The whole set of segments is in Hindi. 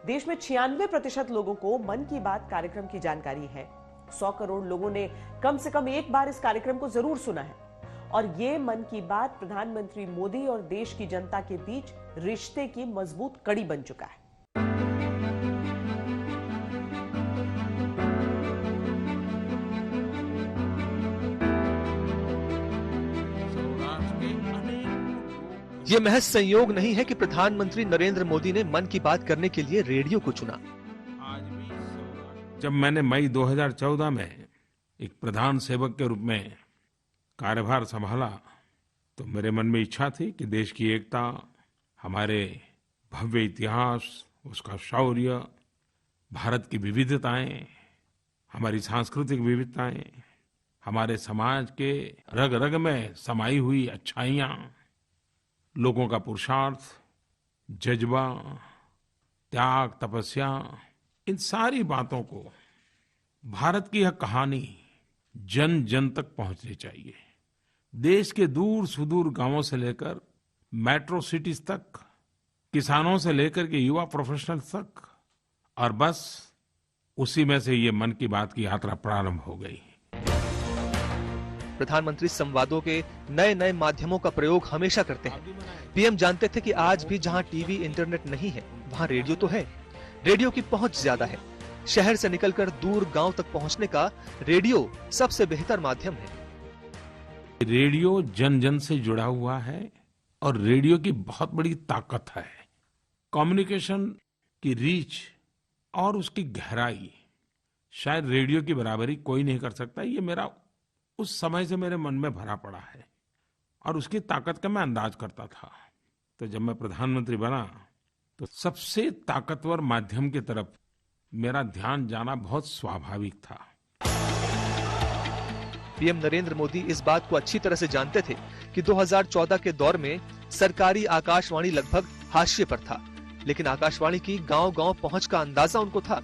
देश में 96% लोगों को मन की बात कार्यक्रम की जानकारी है। 100 करोड़ लोगों ने कम से कम एक बार इस कार्यक्रम को जरूर सुना है और ये मन की बात प्रधानमंत्री मोदी और देश की जनता के बीच रिश्ते की मजबूत कड़ी बन चुका है। ये महज संयोग नहीं है कि प्रधानमंत्री नरेंद्र मोदी ने मन की बात करने के लिए रेडियो को चुना। जब मैंने मई 2014 में एक प्रधान सेवक के रूप में कार्यभार संभाला तो मेरे मन में इच्छा थी कि देश की एकता, हमारे भव्य इतिहास, उसका शौर्य, भारत की विविधताएं, हमारी सांस्कृतिक विविधताएं, हमारे समाज के रग रग में समाई हुई अच्छाइयां, लोगों का पुरुषार्थ, जज्बा, त्याग, तपस्या, इन सारी बातों को, भारत की यह कहानी जन जन तक पहुंचनी चाहिए। देश के दूर सुदूर गांवों से लेकर मेट्रो सिटीज तक, किसानों से लेकर के युवा प्रोफेशनल्स तक, और बस उसी में से ये मन की बात की यात्रा प्रारंभ हो गई। प्रधानमंत्री संवादों के नए नए माध्यमों का प्रयोग हमेशा करते हैं। पीएम जानते थे कि आज भी जहां टीवी, इंटरनेट नहीं है, वहां रेडियो तो है। रेडियो की पहुंच ज्यादा है। शहर से निकलकर दूर गांव तक पहुंचने का रेडियो सबसे बेहतर माध्यम है। रेडियो जन जन से जुड़ा हुआ है और रेडियो की बहुत बड़ी ताकत है। कम्युनिकेशन की रीच और उसकी गहराई शायद रेडियो की बराबरी कोई नहीं कर सकता। ये मेरा उस समय से मेरे मन में भरा पड़ा है और उसकी ताकत का मैं अंदाज करता था। तो जब मैं प्रधानमंत्री बना तो सबसे ताकतवर माध्यम की तरफ मेरा ध्यान जाना बहुत स्वाभाविक था। पीएम नरेंद्र मोदी इस बात को अच्छी तरह से जानते थे कि 2014 के दौर में सरकारी आकाशवाणी लगभग हाशिए पर था, लेकिन आकाशवाणी की गांव-गांव पहुंच का अंदाजा उनको था।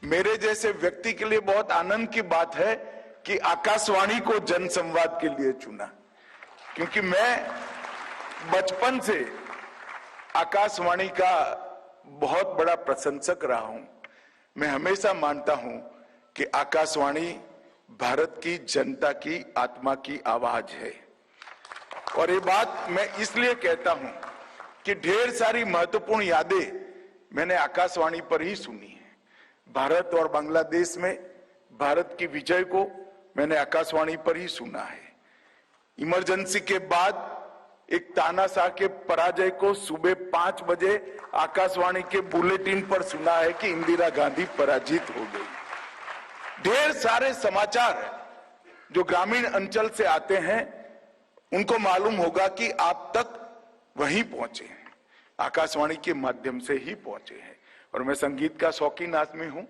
मेरे जैसे व्यक्ति के लिए बहुत आनंद की बात है कि आकाशवाणी को जनसंवाद के लिए चुना, क्योंकि मैं बचपन से आकाशवाणी का बहुत बड़ा प्रशंसक रहा हूं। मैं हमेशा मानता हूं कि आकाशवाणी भारत की जनता की आत्मा की आवाज है। और ये बात मैं इसलिए कहता हूं कि ढेर सारी महत्वपूर्ण यादें मैंने आकाशवाणी पर ही सुनी है। भारत और बांग्लादेश में भारत की विजय को मैंने आकाशवाणी पर ही सुना है। इमरजेंसी के बाद एक तानाशाह के पराजय को सुबह 5 बजे आकाशवाणी के बुलेटिन पर सुना है कि इंदिरा गांधी पराजित हो गई। ढेर सारे समाचार जो ग्रामीण अंचल से आते हैं उनको मालूम होगा कि आप तक वहीं पहुंचे हैं, आकाशवाणी के माध्यम से ही पहुंचे हैं। और मैं संगीत का शौकीन आदमी हूं।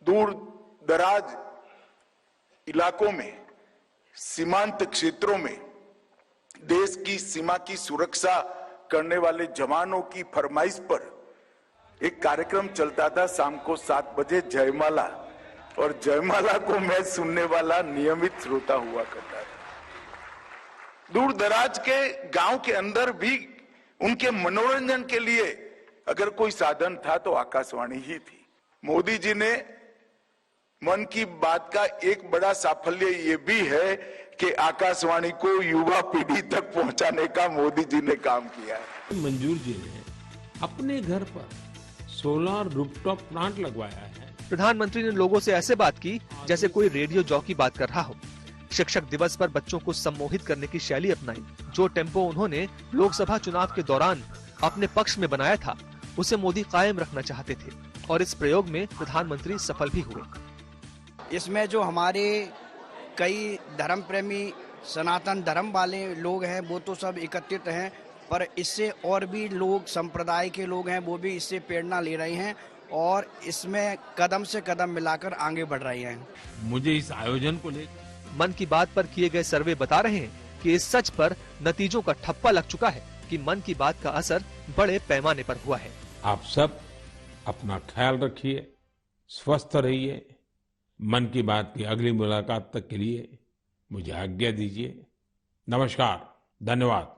दूर दराज इलाकों में, सीमांत क्षेत्रों में देश की सीमा की सुरक्षा करने वाले जवानों की फरमाइश पर एक कार्यक्रम चलता था शाम को 7 बजे, जयमाला। और जयमाला को मैं सुनने वाला नियमित श्रोता हुआ करता था। दूर दराज के गांव के अंदर भी उनके मनोरंजन के लिए अगर कोई साधन था तो आकाशवाणी ही थी। मोदी जी ने मन की बात का एक बड़ा साफल्य ये भी है कि आकाशवाणी को युवा पीढ़ी तक पहुंचाने का मोदी जी ने काम किया है। मंजूर जी ने अपने घर पर सोलर रूफटॉप प्लांट लगवाया है। प्रधानमंत्री ने लोगों से ऐसे बात की जैसे कोई रेडियो जॉकी बात कर रहा हो। शिक्षक दिवस पर बच्चों को सम्मोहित करने की शैली अपनाई। जो टेम्पो उन्होंने लोकसभा चुनाव के दौरान अपने पक्ष में बनाया था, उसे मोदी कायम रखना चाहते थे और इस प्रयोग में प्रधानमंत्री सफल भी हुए। इसमें जो हमारे कई धर्म प्रेमी सनातन धर्म वाले लोग हैं वो तो सब एकत्रित हैं, पर इससे और भी लोग संप्रदाय के लोग हैं वो भी इससे प्रेरणा ले रहे हैं और इसमें कदम से कदम मिलाकर आगे बढ़ रहे हैं। मुझे इस आयोजन को लेकर मन की बात पर किए गए सर्वे बता रहे हैं कि इस सच पर नतीजों का ठप्पा लग चुका है कि मन की बात का असर बड़े पैमाने पर हुआ है। आप सब अपना ख्याल रखिए, स्वस्थ रहिए। मन की बात की अगली मुलाकात तक के लिए मुझे आज्ञा दीजिए। नमस्कार, धन्यवाद।